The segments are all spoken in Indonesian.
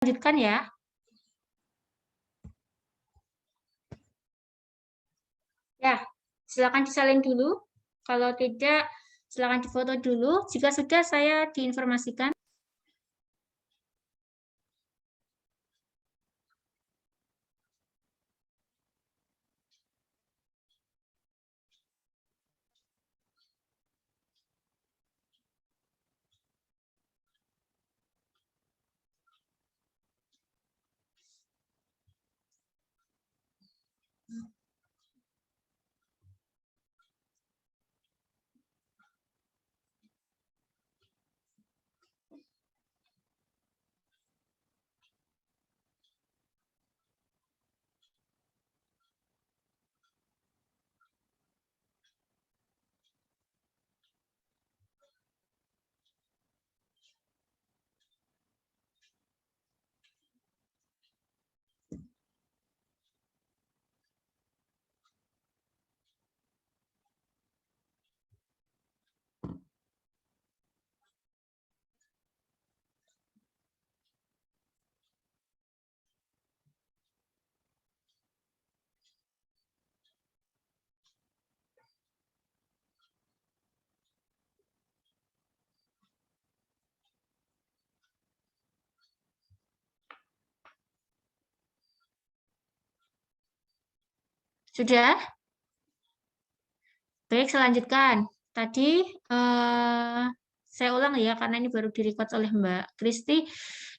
Lanjutkan ya. Ya, silakan disalin dulu. Kalau tidak, silakan difoto dulu. Jika sudah, saya diinformasikan. Sudah? Baik, saya lanjutkan. Tadi saya ulang ya, karena ini baru direcord oleh Mbak Kristi.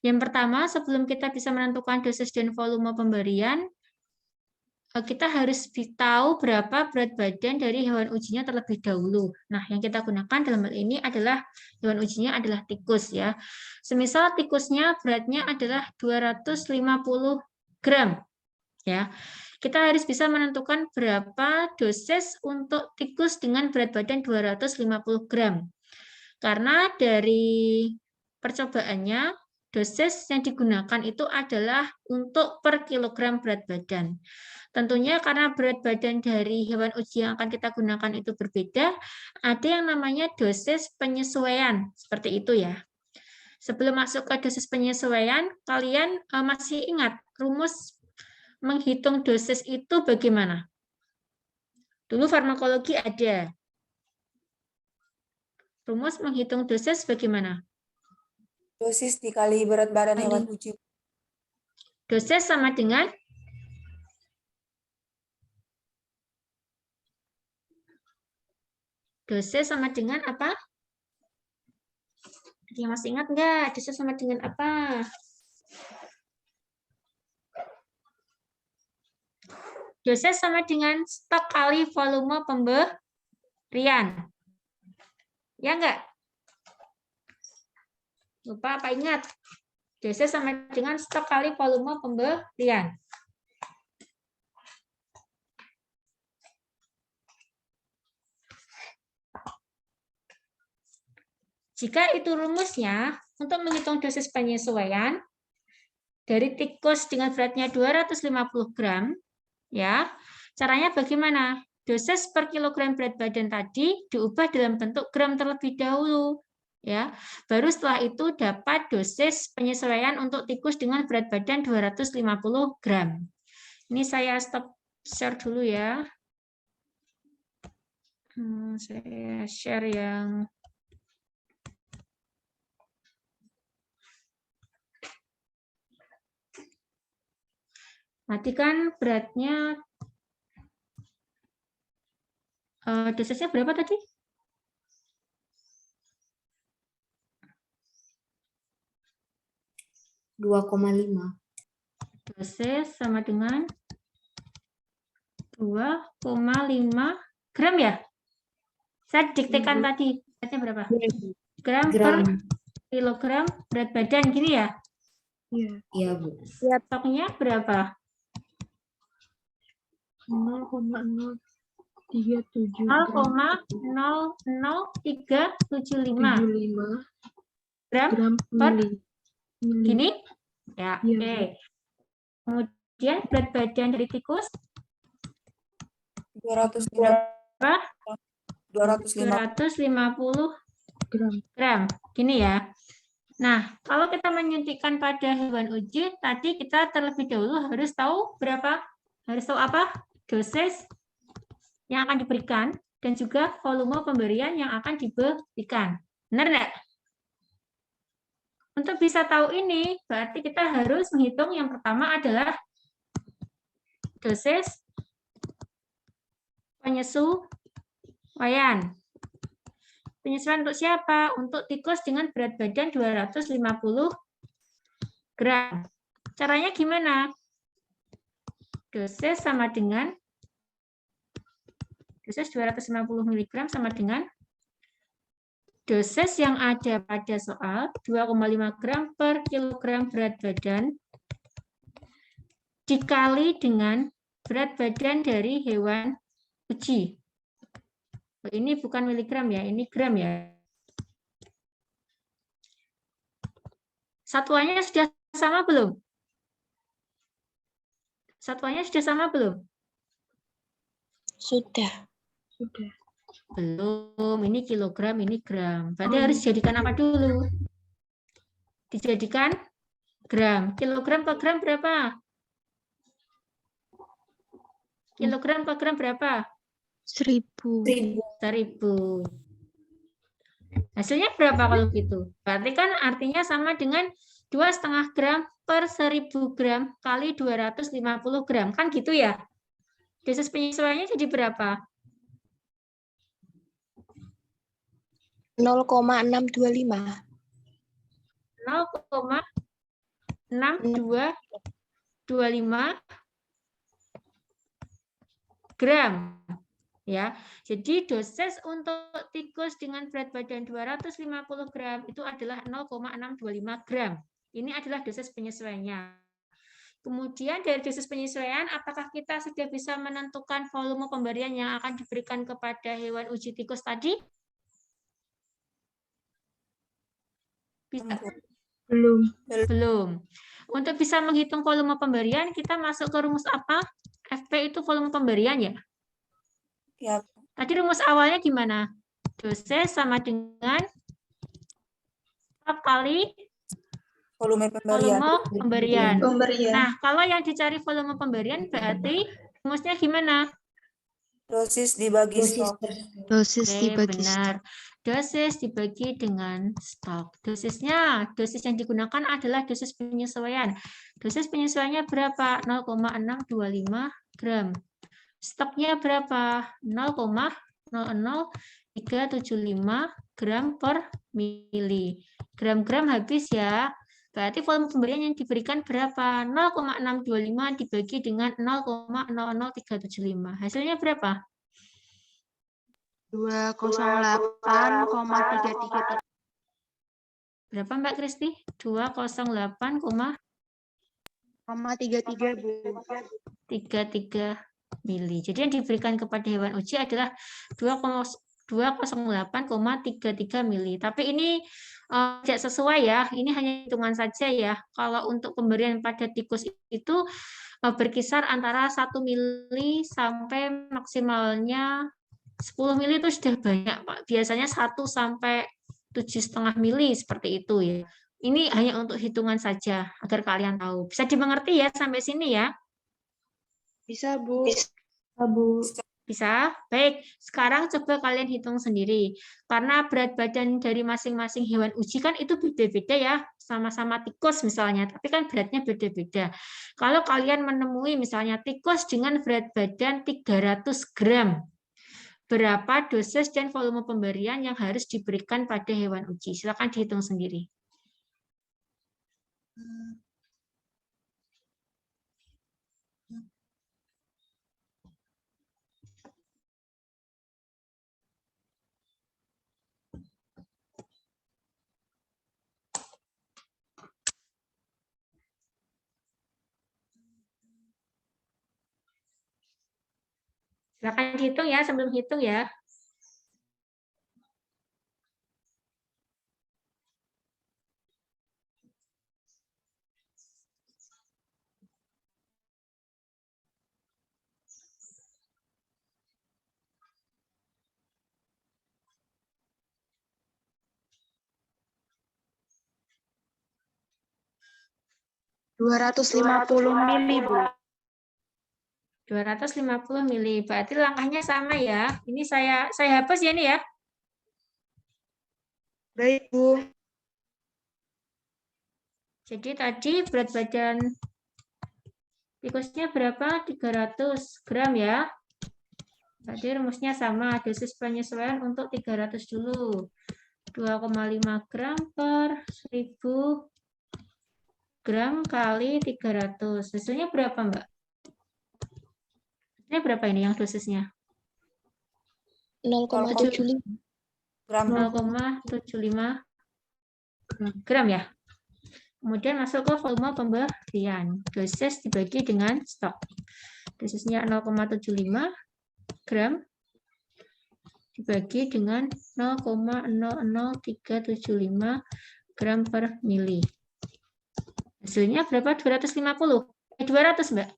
Yang pertama, sebelum kita bisa menentukan dosis dan volume pemberian, kita harus tahu berapa berat badan dari hewan ujinya terlebih dahulu. Nah, yang kita gunakan dalam hal ini adalah hewan ujinya adalah tikus ya. Semisal tikusnya beratnya adalah 250 gram ya. Kita harus bisa menentukan berapa dosis untuk tikus dengan berat badan 250 gram. Karena dari percobaannya, dosis yang digunakan itu adalah untuk per kilogram berat badan. Tentunya karena berat badan dari hewan uji yang akan kita gunakan itu berbeda, ada yang namanya dosis penyesuaian, seperti itu ya. Sebelum masuk ke dosis penyesuaian, kalian masih ingat rumus menghitung dosis itu bagaimana? Dulu farmakologi ada. Rumus menghitung dosis bagaimana? Dosis dikali berat badan hewan uji. Dosis sama dengan apa? Ada yang masih ingat nggak? Dosis sama dengan apa? Dosis sama dengan stok kali volume pemberian. Ya enggak? Lupa apa ingat? Dosis sama dengan stok kali volume pemberian. Jika itu rumusnya, untuk menghitung dosis penyesuaian, dari tikus dengan beratnya 250 gram, ya, caranya bagaimana? Dosis per kilogram berat badan tadi diubah dalam bentuk gram terlebih dahulu. Ya, baru setelah itu dapat dosis penyesuaian untuk tikus dengan berat badan 250 gram. Ini saya stop share dulu ya. Saya share yang tadi kan beratnya dosisnya berapa tadi? 2,5. Dosis sama dengan 2,5 gram ya? Saya diktekan tadi, beratnya berapa? Gram per kilogram berat badan, gini ya? Iya, Bu. Stoknya berapa? 0,00375 gram per gini? Ya, oke. Kemudian berat badan dari tikus 250 gram. Gini ya. Nah, kalau kita menyuntikkan pada hewan uji, tadi kita terlebih dahulu harus tahu berapa? Harus tahu apa? Dosis yang akan diberikan dan juga volume pemberian yang akan diberikan. Benar enggak? Untuk bisa tahu ini, berarti kita harus menghitung yang pertama adalah dosis penyesuaian. Penyesuaian untuk siapa? Untuk tikus dengan berat badan 250 gram. Caranya gimana? Dosis sama dengan dosis 250 mg sama dengan dosis yang ada pada soal 2,5 gram per kilogram berat badan dikali dengan berat badan dari hewan uji. Ini bukan miligram ya, ini gram ya. Satuannya sudah sama belum? Satuannya sudah sama belum? Sudah. Belum, ini kilogram, ini gram. Berarti harus dijadikan apa dulu? Dijadikan gram. Kilogram ke gram berapa? Kilogram ke gram berapa? 1000. 1000. Hasilnya berapa kalau gitu? Berarti kan artinya sama dengan 2,5 gram per 1000 gram kali 250 gram. Kan gitu ya? Dosis penyesuaiannya jadi berapa? 0,625. 0,6225 gram. Ya, jadi dosis untuk tikus dengan berat badan 250 gram itu adalah 0,625 gram. Ini adalah dosis penyesuaiannya. Kemudian dari dosis penyesuaian, apakah kita sudah bisa menentukan volume pemberian yang akan diberikan kepada hewan uji tikus tadi? Bisa? Belum. Untuk bisa menghitung volume pemberian, kita masuk ke rumus apa? FP itu volume pemberian ya? Ya. Tadi rumus awalnya gimana? Dosis sama dengan kali Volume pemberian. Nah, kalau yang dicari volume pemberian berarti rumusnya gimana? Dosis dibagi stok. Dosis Oke, dibagi benar. Dosis dibagi dengan stok. dosis yang digunakan adalah dosis penyesuaian. Dosis penyesuaiannya berapa? 0,625 gram. Stoknya berapa? 0,00375 gram per mili. Gram-gram habis ya. Berarti volume pemberian yang diberikan berapa? 0,625 dibagi dengan 0,00375. Hasilnya berapa? 208,333. Berapa Mbak Kristi? 208,33 mili. Jadi yang diberikan kepada hewan uji adalah 208,33 mili. Tapi ini tidak sesuai ya. Ini hanya hitungan saja ya. Kalau untuk pemberian pada tikus itu berkisar antara 1 mili sampai maksimalnya 10 mili itu sudah banyak, Pak. Biasanya 1 sampai 7,5 mili seperti itu ya. Ini hanya untuk hitungan saja agar kalian tahu. Bisa dimengerti ya sampai sini ya? Bisa, Bu. Bisa? Baik, sekarang coba kalian hitung sendiri. Karena berat badan dari masing-masing hewan uji kan itu beda-beda ya. Sama-sama tikus misalnya, tapi kan beratnya beda-beda. Kalau kalian menemui misalnya tikus dengan berat badan 300 gram, berapa dosis dan volume pemberian yang harus diberikan pada hewan uji? Silakan dihitung sendiri. Silakan dihitung ya, sambil hitung ya. 250 mili, Bu. 250 mili. Berarti langkahnya sama ya. Ini saya hapus ya ini ya. Baik, Bu. Jadi tadi berat badan tikusnya berapa? 300 gram ya. Tadi rumusnya sama, dosis penyesuaian untuk 300 dulu. 2,5 gram per 1000 gram kali 300. Hasilnya berapa, Mbak? Hasilnya berapa ini yang dosisnya? 0,75 gram. 0,75 gram ya. Kemudian masuk ke volume pemberian. Dosis dibagi dengan stok. Dosisnya 0,75 gram dibagi dengan 0,00375 gram per mili. Hasilnya berapa? 250. 200, Mbak.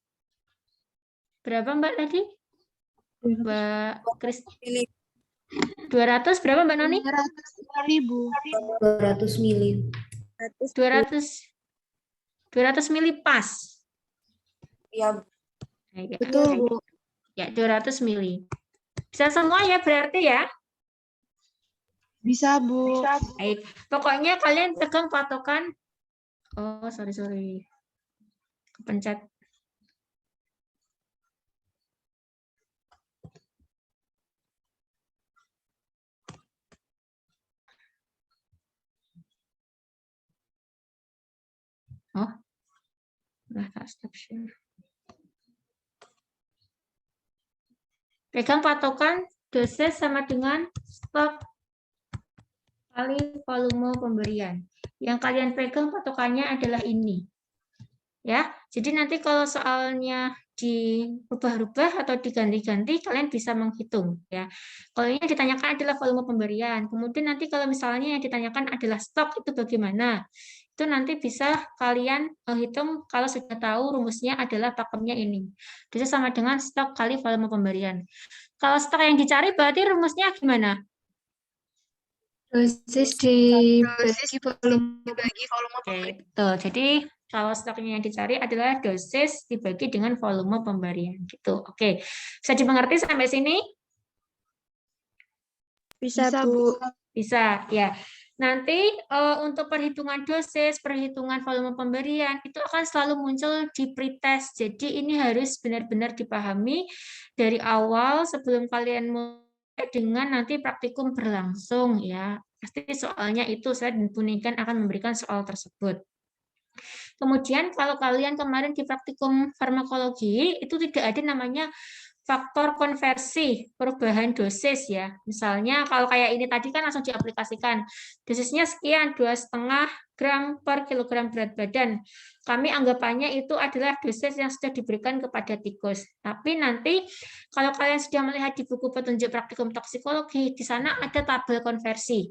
Berapa, Mbak, tadi? Mbak Kris. Mili. 200 berapa, Mbak Noni? 200.000. 200 mili. 200 mili pas. Iya, Betul, Bu. Ya, 200 mili. Bisa semua ya berarti ya? Bisa, Bu. Baik. Pokoknya kalian pegang patokan. Oh, sorry. Kepencet. Oh, udah tak stop share. Pegang patokan dosis sama dengan stok kali volume pemberian. Yang kalian pegang patokannya adalah ini. Ya, jadi nanti kalau soalnya dirubah-rubah atau diganti-ganti, kalian bisa menghitung. Ya, kalau ini yang ditanyakan adalah volume pemberian. Kemudian nanti kalau misalnya yang ditanyakan adalah stok, itu bagaimana? Itu nanti bisa kalian hitung kalau sudah tahu rumusnya adalah pakemnya ini. Jadi sama dengan stok kali volume pemberian. Kalau stok yang dicari berarti rumusnya gimana? Dosis dibagi volume. Oke, betul. Jadi kalau stoknya yang dicari adalah dosis dibagi dengan volume pemberian gitu. Oke. Bisa dimengerti sampai sini? Bisa, Bu. Bisa, ya. Nanti untuk perhitungan dosis, perhitungan volume pemberian itu akan selalu muncul di pretest. Jadi ini harus benar-benar dipahami dari awal sebelum kalian mulai dengan nanti praktikum berlangsung ya. Pasti soalnya itu saya dan Punikan akan memberikan soal tersebut. Kemudian kalau kalian kemarin di praktikum farmakologi itu tidak ada namanya faktor konversi perubahan dosis ya. Misalnya kalau kayak ini tadi kan langsung diaplikasikan. Dosisnya sekian 2,5 gram per kilogram berat badan. Kami anggapannya itu adalah dosis yang sudah diberikan kepada tikus. Tapi nanti kalau kalian sudah melihat di buku petunjuk praktikum toksikologi, di sana ada tabel konversi.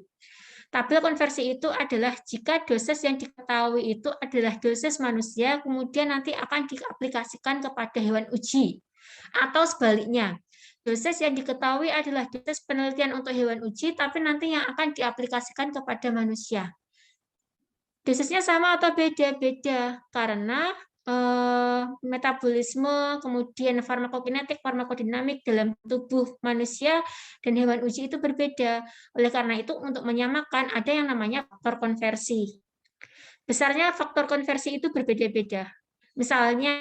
Tabel konversi itu adalah jika dosis yang diketahui itu adalah dosis manusia, kemudian nanti akan diaplikasikan kepada hewan uji. Atau sebaliknya, dosis yang diketahui adalah dosis penelitian untuk hewan uji, tapi nanti yang akan diaplikasikan kepada manusia. Dosisnya sama atau beda-beda, karena metabolisme, kemudian farmakokinetik, farmakodinamik dalam tubuh manusia dan hewan uji itu berbeda. Oleh karena itu, untuk menyamakan ada yang namanya faktor konversi. Besarnya faktor konversi itu berbeda-beda. Misalnya,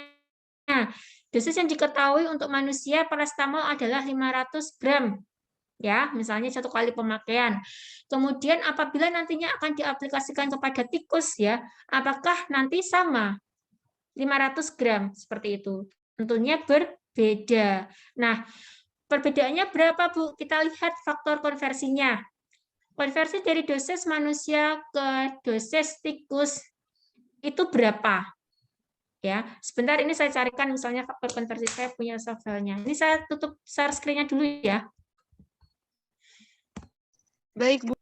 dosis yang diketahui untuk manusia paracetamol adalah 500 gram. Ya, misalnya 1 kali pemakaian. Kemudian apabila nantinya akan diaplikasikan kepada tikus ya, apakah nanti sama 500 gram seperti itu? Tentunya berbeda. Nah, perbedaannya berapa, Bu? Kita lihat faktor konversinya. Konversi dari dosis manusia ke dosis tikus itu berapa? Ya, sebentar ini saya carikan misalnya faktor konversi, saya punya softwarenya. Ini saya tutup share screen-nya dulu ya. Baik, Bu.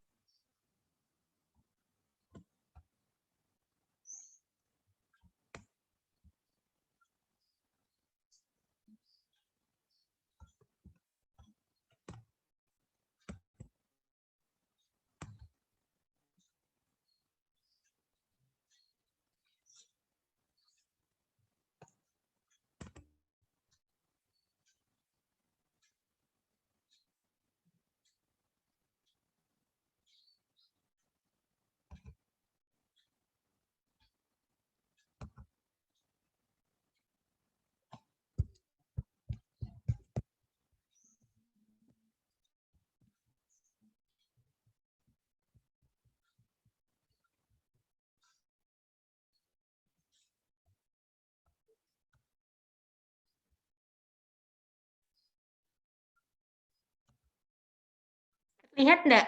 Lihat enggak?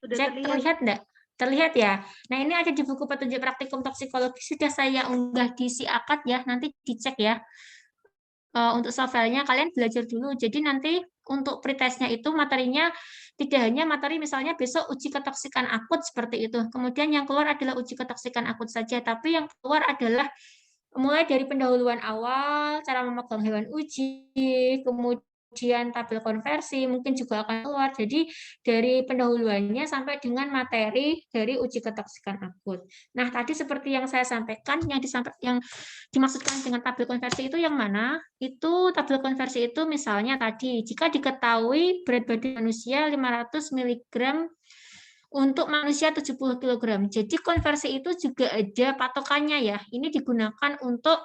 Sudah Cek, terlihat. terlihat enggak? Terlihat ya. Nah, ini ada di buku petunjuk praktikum toksikologi, sudah saya unggah di si akad ya, nanti dicek ya. Untuk soft-filenya kalian belajar dulu. Jadi nanti untuk pretestnya itu materinya tidak hanya materi misalnya besok uji ketoksikan akut seperti itu. Kemudian yang keluar adalah uji ketoksikan akut saja, tapi yang keluar adalah mulai dari pendahuluan awal, cara memegang hewan uji, kemudian tabel konversi mungkin juga akan keluar. Jadi dari pendahuluannya sampai dengan materi dari uji ketoksikan akut. Nah, tadi seperti yang saya sampaikan, yang dimaksudkan dengan tabel konversi itu yang mana? Itu tabel konversi itu misalnya tadi, jika diketahui berat badan manusia 500 mg untuk manusia 70 kg. Jadi konversi itu juga ada patokannya ya. Ini digunakan untuk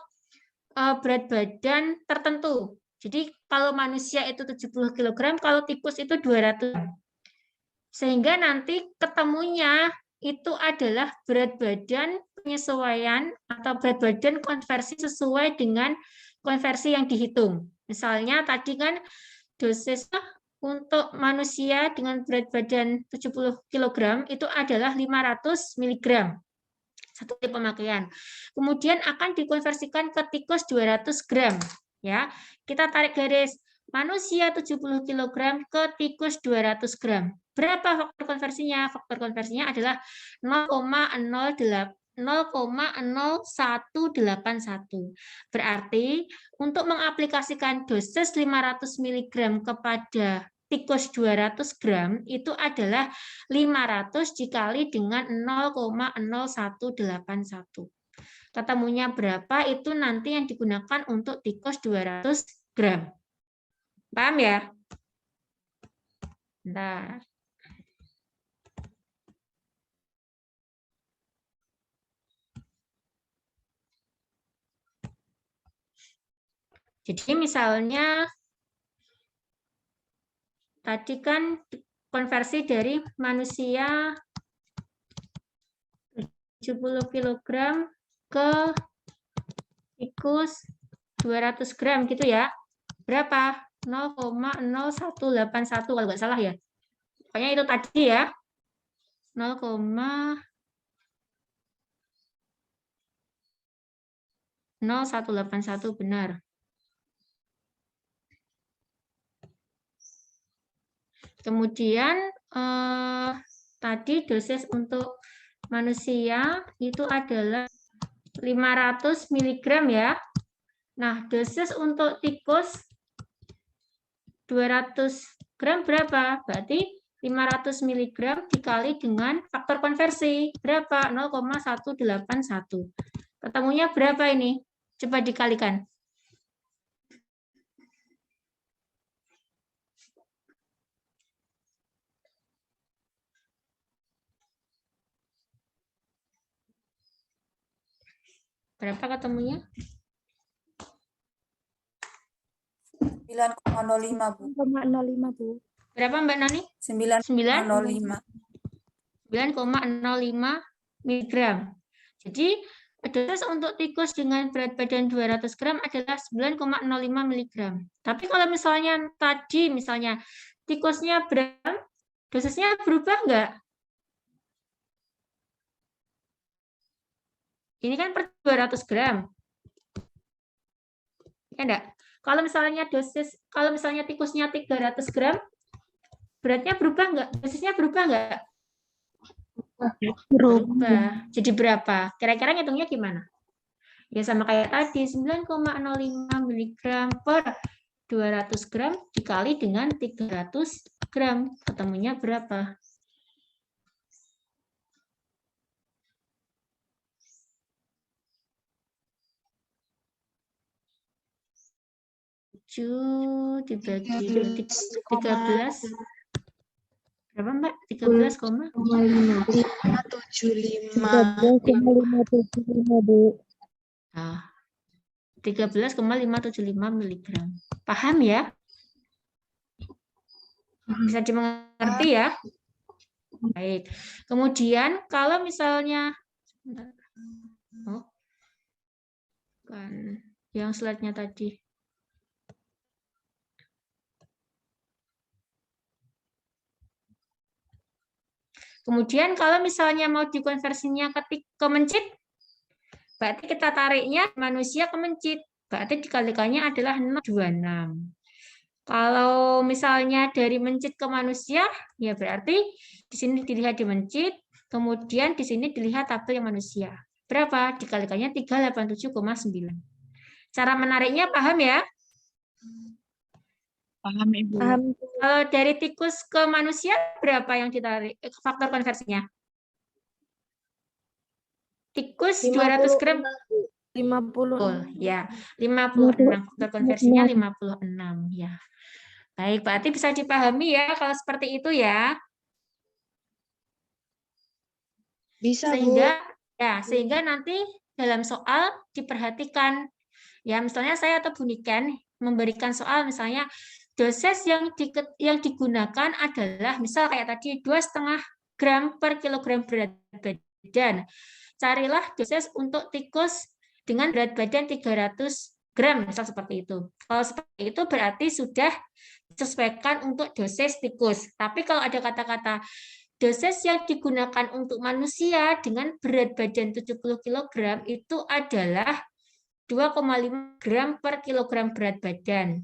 berat badan tertentu. Jadi kalau manusia itu 70 kg, kalau tikus itu 200. Sehingga nanti ketemunya itu adalah berat badan penyesuaian atau berat badan konversi sesuai dengan konversi yang dihitung. Misalnya tadi kan dosis untuk manusia dengan berat badan 70 kg itu adalah 500 mg. Satu kali pemakaian. Kemudian akan dikonversikan ke tikus 200 gram. Ya, kita tarik garis manusia 70 kg ke tikus 200 gram. Berapa faktor konversinya? Faktor konversinya adalah 0,0181. Berarti untuk mengaplikasikan dosis 500 mg kepada tikus 200 gram itu adalah 500 dikali dengan 0,0181. Ketemunya berapa itu nanti yang digunakan untuk tikus 200 gram. Paham ya? Nah. Jadi misalnya tadi kan konversi dari manusia 70 kg ke tikus 200 gram gitu ya. Berapa? 0,0181 kalau nggak salah ya. Pokoknya itu tadi ya. 0,0181 benar. Kemudian tadi dosis untuk manusia itu adalah 500 mg ya. Nah, dosis untuk tikus 200 gram berapa? Berarti 500 mg dikali dengan faktor konversi. Berapa? 0,181. Ketemunya berapa ini? Coba dikalikan. Berapa ketemunya? 9,05, Bu. 9,05, Bu. Berapa Mbak Nani? 9,05. 9,05 mg. Jadi dosis untuk tikus dengan berat badan 200 gram adalah 9,05 mg. Tapi kalau misalnya tadi misalnya tikusnya berapa, dosisnya berubah enggak? Ini kan per 200 gram. Ya enggak? Kalau misalnya tikusnya 300 gram, beratnya berubah enggak? Dosisnya berubah enggak? Berubah. Jadi berapa? Kira-kira ngitungnya gimana? Ya sama kayak tadi, 9,05 mg per 200 gram dikali dengan 300 gram. Ketemunya berapa? Dibagi 13. Berapa Mbak? 13,575, Bu. Nah, 13,575 mg. Paham ya? Bisa dimengerti ya? Baik. Kemudian kalau misalnya kan yang slide-nya tadi. Kemudian kalau misalnya mau dikonversinya ke mencit, berarti kita tariknya manusia ke mencit. Berarti dikalikannya adalah 626. Kalau misalnya dari mencit ke manusia, ya berarti di sini dilihat di mencit, kemudian di sini dilihat tabel yang manusia. Berapa? Dikalikannya 387,9. Cara menariknya paham ya? Paham, Ibu. Paham. Kalau dari tikus ke manusia, berapa yang ditarik? Faktor konversinya? Tikus 200 gram. 50. Oh, ya, 56. Faktor konversinya 56. Ya. Baik, berarti bisa dipahami ya kalau seperti itu ya. Bisa, Bu. Sehingga nanti dalam soal diperhatikan ya, misalnya saya atau Bu Niken memberikan soal misalnya dosis yang digunakan adalah misal kayak tadi 2,5 gram per kilogram berat badan. Carilah dosis untuk tikus dengan berat badan 300 gram misal seperti itu. Kalau seperti itu berarti sudah disesuaikan untuk dosis tikus. Tapi kalau ada kata-kata dosis yang digunakan untuk manusia dengan berat badan 70 kg itu adalah 2,5 gram per kilogram berat badan.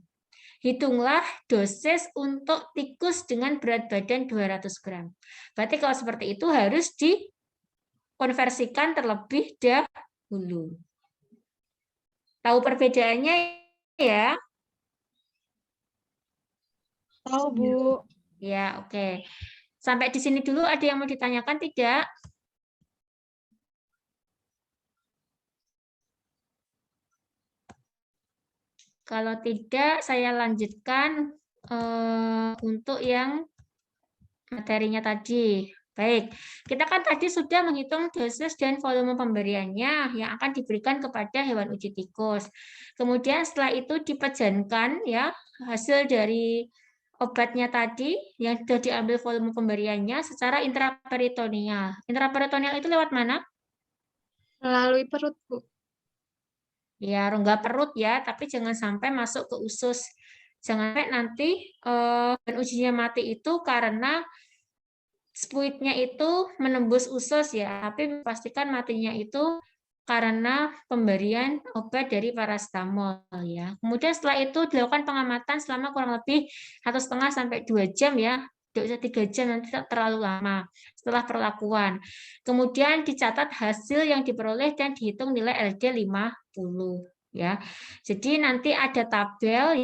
Hitunglah dosis untuk tikus dengan berat badan 200 gram. Berarti kalau seperti itu harus dikonversikan terlebih dahulu. Tahu perbedaannya ya? Tahu, Bu. Ya, oke. Sampai di sini dulu ada yang mau ditanyakan tidak? Kalau tidak, saya lanjutkan untuk yang materinya tadi. Baik, kita kan tadi sudah menghitung dosis dan volume pemberiannya yang akan diberikan kepada hewan uji tikus. Kemudian setelah itu dipejankan ya hasil dari obatnya tadi yang sudah diambil volume pemberiannya secara intraperitoneal. Intraperitoneal itu lewat mana? Melalui perut, Bu. Ya, rongga perut ya, tapi jangan sampai masuk ke usus. Jangan sampai nanti ujinya mati itu karena fluidnya itu menembus usus ya, tapi pastikan matinya itu karena pemberian obat dari parastamol ya. Kemudian setelah itu dilakukan pengamatan selama kurang lebih 1,5 sampai 2 jam ya. Tidak usah 3 jam, nanti terlalu lama setelah perlakuan. Kemudian dicatat hasil yang diperoleh dan dihitung nilai LD 50 ya. Jadi nanti ada tabel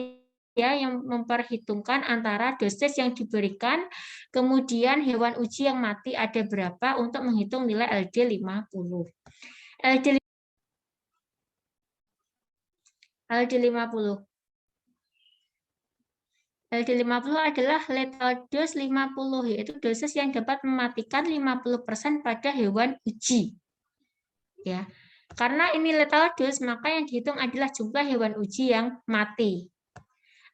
ya yang memperhitungkan antara dosis yang diberikan, kemudian hewan uji yang mati ada berapa untuk menghitung nilai LD 50. LD 50. LD 50 adalah lethal dose 50, yaitu dosis yang dapat mematikan 50% pada hewan uji. Ya. Karena ini lethal dose, maka yang dihitung adalah jumlah hewan uji yang mati.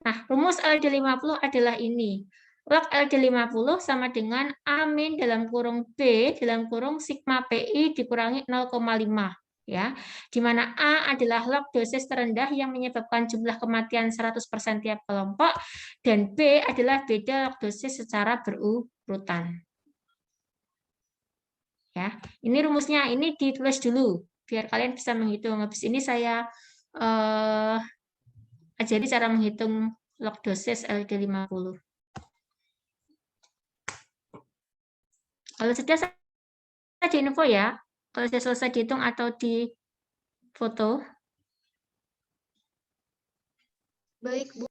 Nah, rumus LD 50 adalah ini. Log LD 50 sama dengan A min dalam kurung B dalam kurung sigma PI dikurangi 0,5. Ya, di mana A adalah log dosis terendah yang menyebabkan jumlah kematian 100% tiap kelompok, dan B adalah beda log dosis secara berurutan. Ya, ini rumusnya, ini ditulis dulu biar kalian bisa menghitung. Habis ini saya ajari cara menghitung log dosis LD 50. Kalau sudah saya di info ya, kalau sudah selesai dihitung atau di foto. Baik, Bu.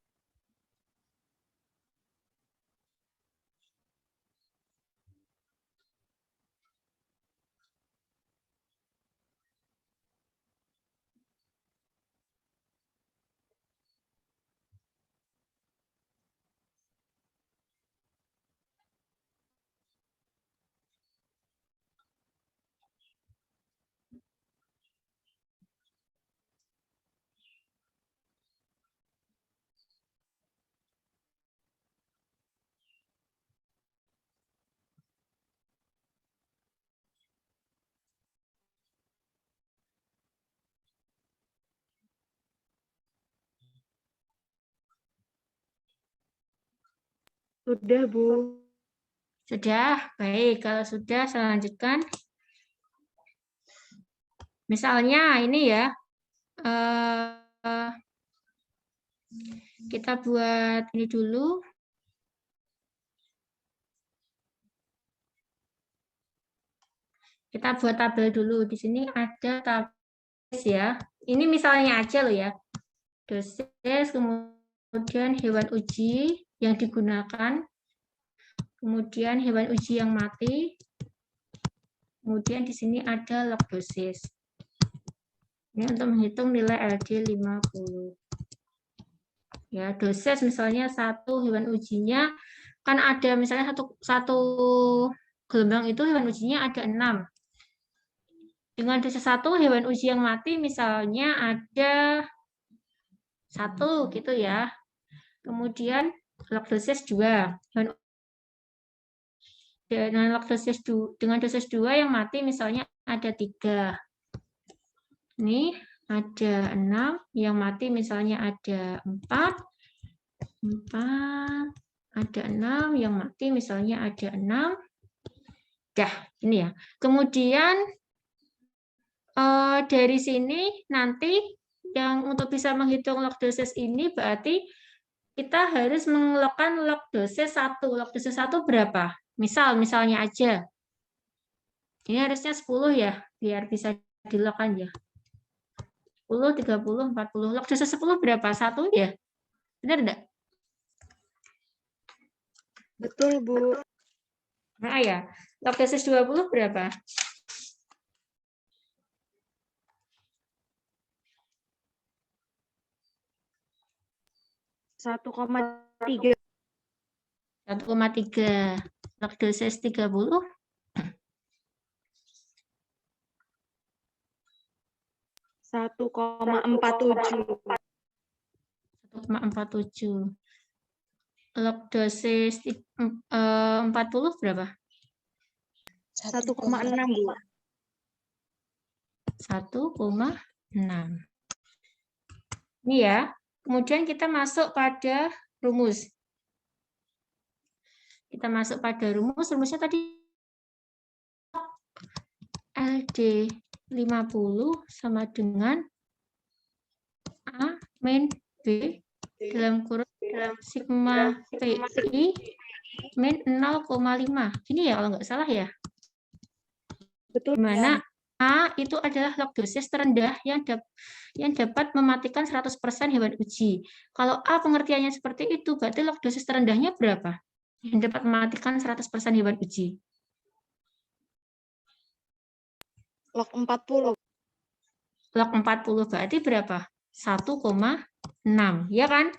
Sudah, Bu. Sudah? Baik, kalau sudah saya lanjutkan. Misalnya ini ya, kita buat ini dulu. Kita buat tabel dulu. Di sini ada tabel ya. Ini misalnya aja loh ya. Dosis, kemudian hewan uji yang digunakan, kemudian hewan uji yang mati, kemudian di sini ada log dosis. Ini untuk menghitung nilai LD 50. Ya, dosis misalnya satu hewan ujinya kan ada misalnya satu gelombang itu hewan ujinya ada 6. Dengan dosis satu hewan uji yang mati misalnya ada 1 gitu ya. Kemudian log dosis 2. Dengan dosis 2 yang mati misalnya ada 3. Ini ada 6, yang mati misalnya ada 4. Ada 6, yang mati misalnya ada 6. Dah, ini ya. Kemudian dari sini nanti yang untuk bisa menghitung log dosis ini berarti kita harus mengelokkan log dosis 1. Log dosis 1 berapa? Misalnya aja. Ini harusnya 10 ya, biar bisa dilokkan ya. 10, 30, 40. Log dosis 10 berapa? 1 ya? Benar enggak? Betul, Bu. Nah ya. Log dosis 20 berapa? 1,3. 1,3. Log dosis 30. 1,47. 1,47. Log dosis 40 berapa? 1,6, Bu. 1,6. Ini ya. Kemudian kita masuk pada rumus. Kita masuk pada rumus. Rumusnya tadi LD 50 sama dengan A min B dalam kurung sigma PI min 0,5. Ini ya kalau nggak salah ya. Betul. Di mana A itu adalah log dosis terendah yang dapat mematikan 100% hewan uji. Kalau A pengertiannya seperti itu, berarti log dosis terendahnya berapa? Yang dapat mematikan 100% hewan uji. Log 40. Log 40 berarti berapa? 1,6, ya kan?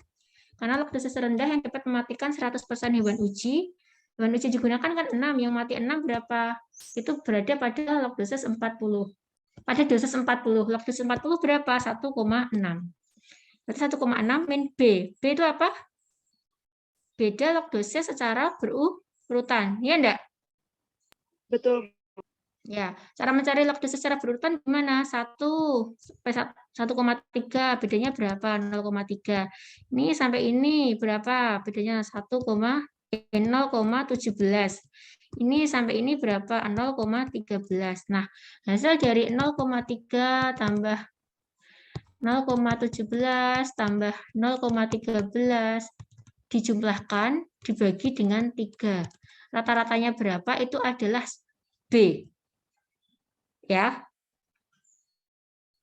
Karena log dosis terendah yang dapat mematikan 100% hewan uji. Hewan uji digunakan kan 6, yang mati 6 berapa? Itu berada pada log dosis 40. Pada dosis 40, log dosis 40 berapa? 1,6. Berarti 1,6 min B. B itu apa? Beda log dosis secara berurutan, ya enggak? Betul. Ya, cara mencari log dosis secara berurutan gimana? 1 sampai 1,3, bedanya berapa? 0,3. Ini sampai ini berapa? Bedanya 0,17. Ini sampai ini berapa? 0,13. Nah, hasil dari 0,3 tambah 0,17 tambah 0,13 dijumlahkan, dibagi dengan 3. Rata-ratanya berapa? Itu adalah B. Ya.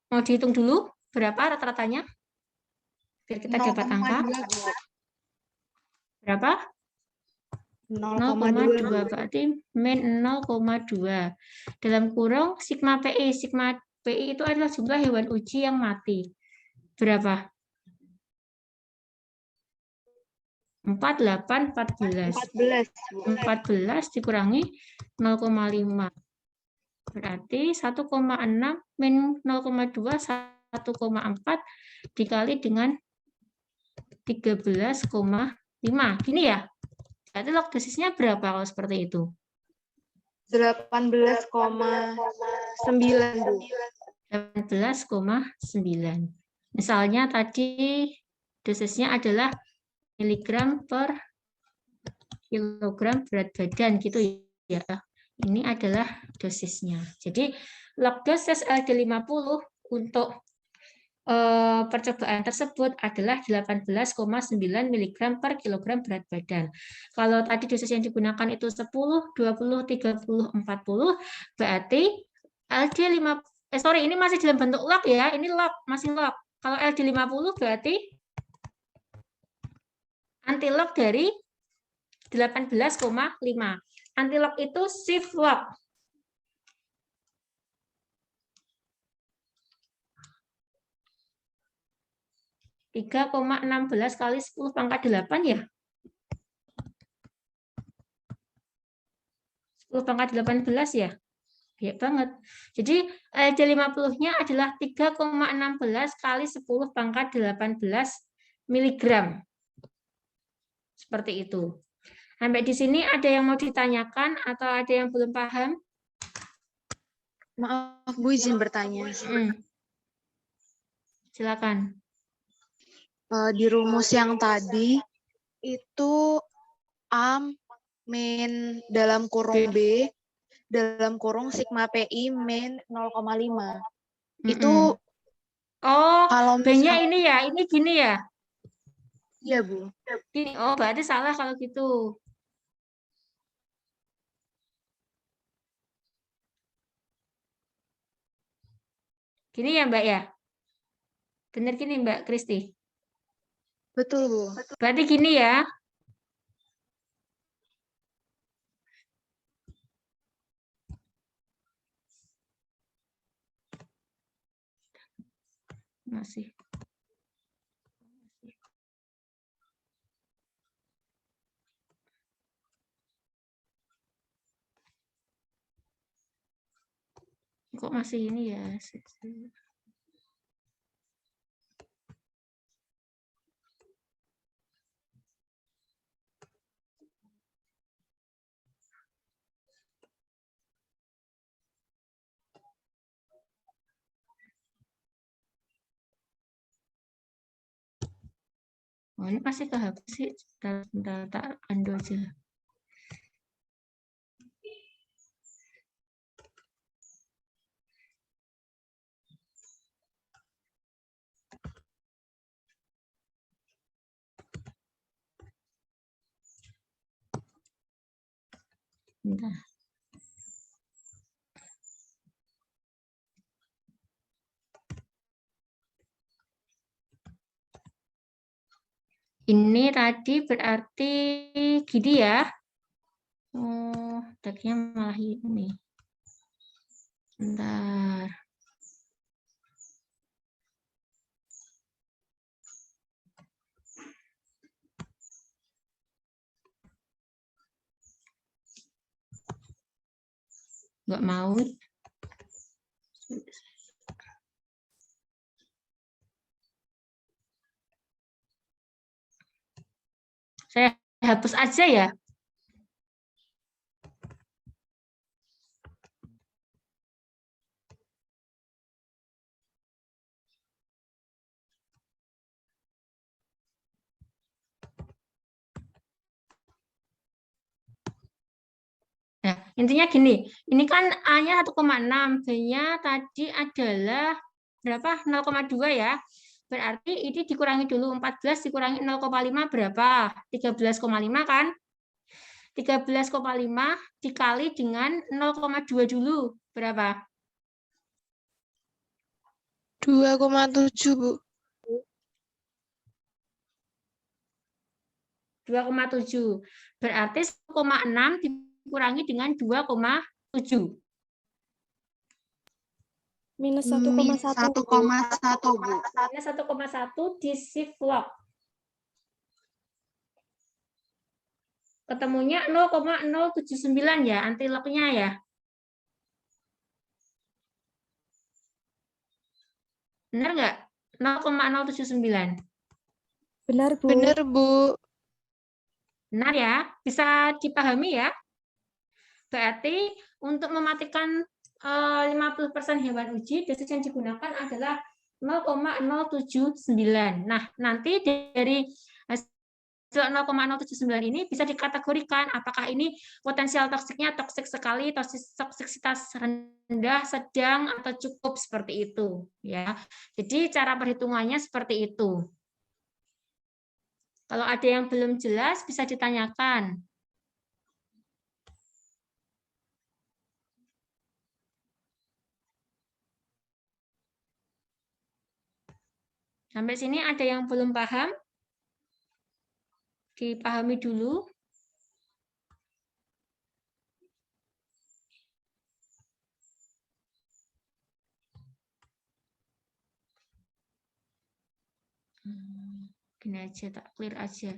Mau dihitung dulu berapa rata-ratanya? Biar kita dapat angka. Berapa? 0,2 berarti min 0,2. Dalam kurung sigma PI. Sigma PI itu adalah jumlah hewan uji yang mati. Berapa? 14 dikurangi 0,5. Berarti 1,6 min 0,2, 1,4 dikali dengan 13,5. Gini ya? Berarti log dosisnya berapa kalau seperti itu? 18,9, Bu. 18,9. Misalnya tadi dosisnya adalah miligram per kilogram berat badan gitu ya. Ini adalah dosisnya. Jadi log dosis LD50 untuk percobaan tersebut adalah 18,9 mg per kilogram berat badan. Kalau tadi dosis yang digunakan itu 10, 20, 30, 40, berarti ini masih dalam bentuk log ya, ini log, masih log. Kalau LD50 berarti antilog dari 18,5. Antilog itu shift log. 3,16 kali 10 pangkat 8 ya. 10 pangkat 18 ya. Banyak banget. Jadi LD50-nya adalah 3,16 kali 10 pangkat 18 miligram. Seperti itu. Sampai di sini ada yang mau ditanyakan atau ada yang belum paham? Maaf Bu, izin bertanya. Silakan. Di rumus yang tadi itu A min dalam kurung B dalam kurung sigma PI min 0,5. Itu kalau B-nya ini ya, ini gini ya? Iya, Bu. Gini, oh berarti salah kalau gitu. Gini ya Mbak ya? Benar gini Mbak Kristi? Betul, Bu. Berarti gini ya. Masih. Kok masih ini ya? Oh, ini pasti kehapus sih. Bentar, tak undo aja. Bentar. Ini tadi berarti gini ya. Oh, tagnya malah ini. Bentar. Nggak mau. Saya hapus aja ya. Nah, intinya gini, ini kan A-nya 1,6, B-nya tadi adalah berapa? 0,2 ya. Berarti ini dikurangi dulu 14 dikurangi 0,5 berapa? 13,5 kan? 13,5 dikali dengan 0,2 dulu. Berapa? 2,7, Bu. 2,7. Berarti 1,6 dikurangi dengan 2,7. Minus Minus 1,1, Bu. 1,1, Bu. Minus 1,1 di shift log. Ketemunya 0,079 ya, antilognya ya. Benar nggak? 0,079. Benar, Bu. Benar, Bu. Benar ya? Bisa dipahami ya? Berarti untuk mematikan 50% hewan uji, dosis yang digunakan adalah 0,079. Nah, nanti dari hasil 0,079 ini bisa dikategorikan apakah ini potensial toksiknya toksik sekali, toksiksitas rendah, sedang, atau cukup seperti itu. Ya, jadi cara perhitungannya seperti itu. Kalau ada yang belum jelas bisa ditanyakan. Sampai sini ada yang belum paham? Dipahami dulu. Gini aja, tak clear aja.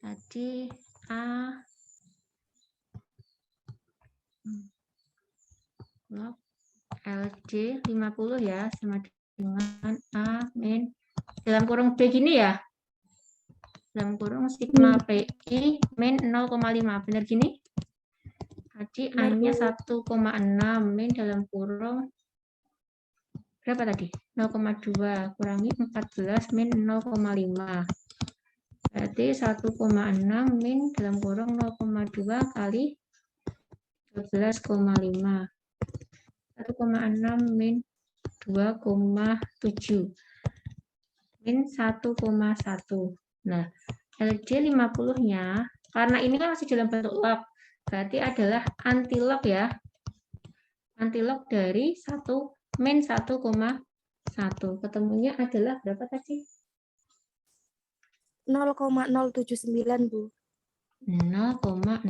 Tadi A LD 50 ya, sama dengan A min dalam kurung B gini ya. Dalam kurung sigma PI min 0,5. Benar gini? Tadi A-nya 1,6 min dalam kurung berapa tadi? 0,2 kurangi 14 min 0,5. Berarti 1,6 min dalam kurung 0,2 kali 12,5. 1,6 min 2,7 min 1,1. Nah, LD 50-nya, karena ini kan masih dalam bentuk log, berarti adalah antilog ya. Antilog dari 1 min 1,1. Ketemunya adalah berapa tadi? 0,079, Bu. 0,079.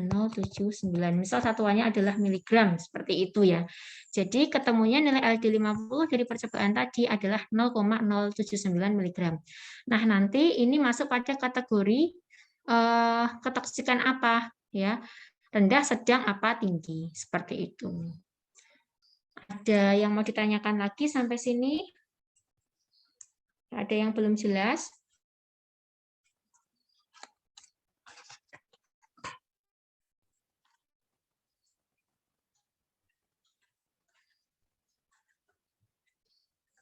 Misal satuannya adalah miligram, seperti itu ya. Jadi ketemunya nilai LD50 dari percobaan tadi adalah 0,079 miligram. Nah, nanti ini masuk pada kategori ketoksikan apa ya? Rendah, sedang, apa, tinggi. Seperti itu. Ada yang mau ditanyakan lagi sampai sini? Ada yang belum jelas?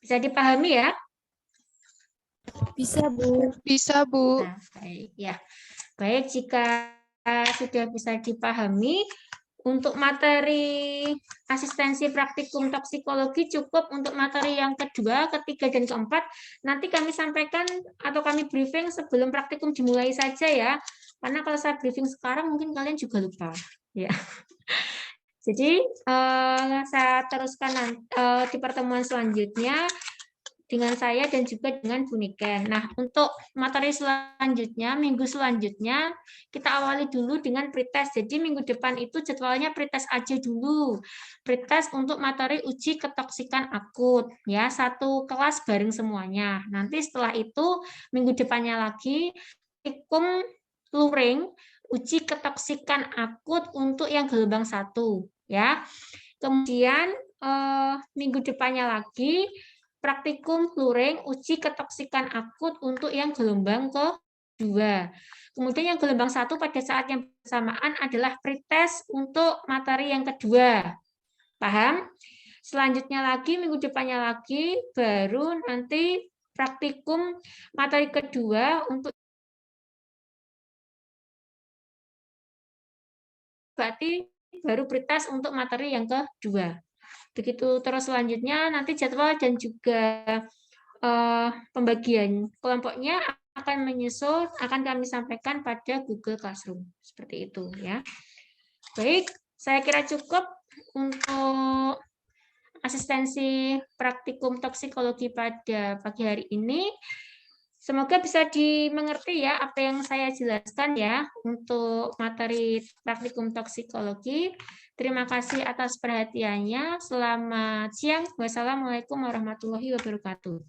Bisa dipahami ya? Bisa, Bu. Bisa, Bu. Nah, baik ya. Baik, jika sudah bisa dipahami, untuk materi asistensi praktikum toksikologi cukup untuk materi yang kedua, ketiga, dan keempat. Nanti kami sampaikan atau kami briefing sebelum praktikum dimulai saja ya. Karena kalau saya briefing sekarang mungkin kalian juga lupa. Ya. Jadi saya teruskan di pertemuan selanjutnya dengan saya dan juga dengan Bu Niken. Nah, untuk materi selanjutnya, minggu selanjutnya, kita awali dulu dengan pretest. Jadi minggu depan itu jadwalnya pretest aja dulu. Pretest untuk materi uji ketoksikan akut. Ya, satu kelas bareng semuanya. Nanti setelah itu, minggu depannya lagi, praktikum luring, uji ketoksikan akut untuk yang gelombang 1. Ya. Kemudian, minggu depannya lagi, praktikum luring uji ketoksikan akut untuk yang gelombang kedua. Kemudian yang gelombang 1 pada saat yang bersamaan adalah pretest untuk materi yang kedua. Paham? Selanjutnya lagi, minggu depannya lagi, baru nanti praktikum materi kedua untuk berarti baru pretest untuk materi yang kedua. Begitu terus selanjutnya nanti jadwal dan juga pembagian kelompoknya akan menyusul, akan kami sampaikan pada Google Classroom. Seperti itu ya. Baik, saya kira cukup untuk asistensi praktikum toksikologi pada pagi hari ini. Semoga bisa dimengerti ya apa yang saya jelaskan ya untuk materi praktikum toksikologi. Terima kasih atas perhatiannya. Selamat siang. Wassalamualaikum warahmatullahi wabarakatuh.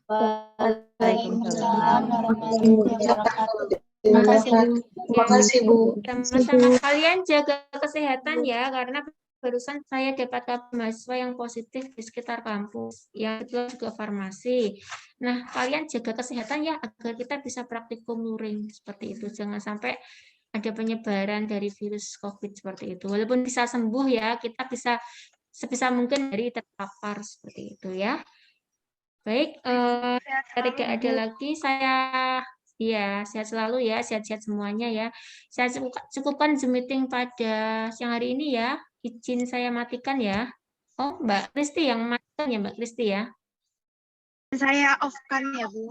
Waalaikumsalam warahmatullahi wabarakatuh. Terima kasih, Bu. Terima kasih, Bu. Sama-sama. Kalian jaga kesehatan ya, karena barusan saya dapat kabar mahasiswa yang positif di sekitar kampus, yang kedua juga farmasi. Nah, kalian jaga kesehatan ya, agar kita bisa praktikum luring seperti itu. Jangan sampai ada penyebaran dari virus COVID seperti itu. Walaupun bisa sembuh ya, kita bisa sebisa mungkin dari terpapar seperti itu ya. Baik, tidak ada lagi, saya Iya, sehat selalu ya, sehat-sehat semuanya ya. Saya cukupkan Zoom meeting pada siang hari ini ya. Izin saya matikan ya. Oh, Mbak Kristi yang matikan ya, Mbak Kristi ya. Saya off-kan ya, Bu.